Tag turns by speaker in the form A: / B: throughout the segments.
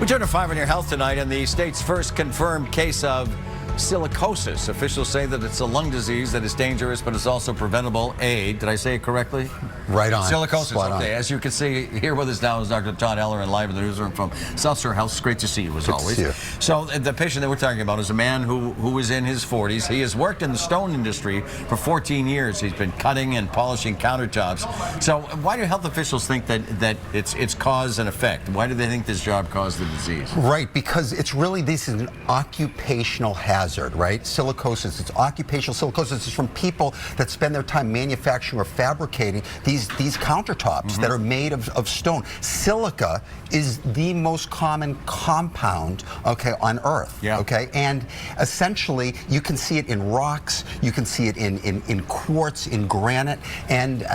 A: We turn to 5 on your health tonight, and the state's first confirmed case of silicosis. Officials say that it's a lung disease that is dangerous, but it's also preventable. Did I say it correctly?
B: Right on.
A: Silicosis.
B: Spot on.
A: Okay. As you can see, here with us now is Dr. Todd Ellerin, live in the newsroom from South Shore Health. It's great to see you, as always.
B: See you.
A: So the patient that we're talking about is a man who is in his 40s. He has worked in the stone industry for 14 years. He's been cutting and polishing countertops. So why do health officials think that it's cause and effect? Why do they think this job caused the disease?
B: Right, because this is an occupational hazard, right? Silicosis, it's occupational silicosis. It's from people that spend their time manufacturing or fabricating these countertops that are made of stone. Silica is the most common compound, okay, on Earth.
A: Yeah.
B: Okay, and essentially you can see it in rocks, you can see it in quartz, in granite, and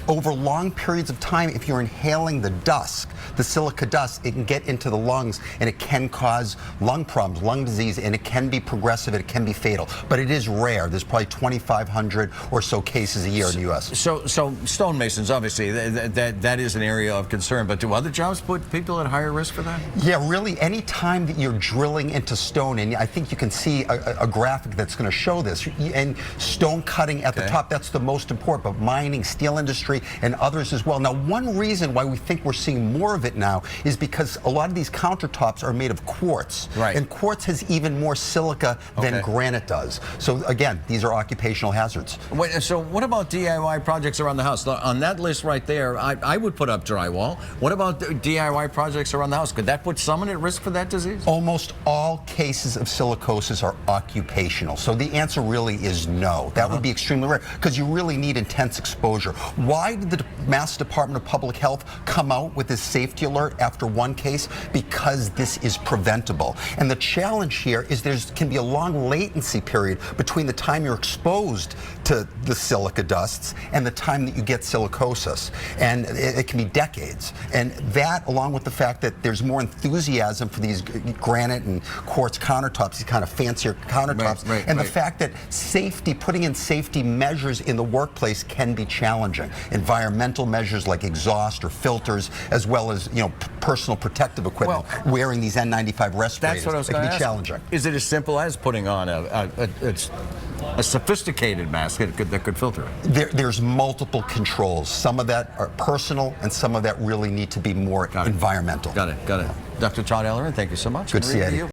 B: over long periods of time, if you're inhaling the dust, the silica dust, it can get into the lungs and it can cause lung problems, lung disease, and it can be progressive, it can be fatal. But it is rare. There's probably 2,500 or so cases a year in the U.S.
A: So stonemasons, obviously, that is an area of concern. But do other jobs put people at higher risk for that?
B: Yeah, really, any time that you're drilling into stone, and I think you can see a graphic that's going to show this, and stone cutting at the top, that's the most important, but mining, steel industry, and others as well. Now, one reason why we think we're seeing more of it now is because a lot of these countertops are made of quartz.
A: Right.
B: And quartz has even more silica than granite does. So again, these are occupational hazards.
A: Wait, so what about DIY projects around the house? On that list right there, I would put up drywall. What about DIY projects around the house? Could that put someone at risk for that disease?
B: Almost all cases of silicosis are occupational. So the answer really is no. That would be extremely rare because you really need intense exposure. Why did the Mass Department of Public Health come out with this safety alert after one case? Because this is preventable. And the challenge here is there can be a long latency period between the time you're exposed to the silica dusts and the time that you get silicosis. And it can be decades. And that, along with the fact that there's more enthusiasm for these granite and quartz countertops, these kind of fancier countertops, and the fact that safety, putting in safety measures in the workplace can be challenging. Environmental measures like exhaust or filters, as well as personal protective equipment, wearing these N95 respirators.
A: That's what I was going to ask.
B: It can be challenging.
A: Is it as simple as putting on a sophisticated mask that could filter it?
B: There's multiple controls. Some of that are personal, and some of that really need to be more environmental.
A: Got it. Dr. Todd Ellerin, thank you so much.
B: Good to see you.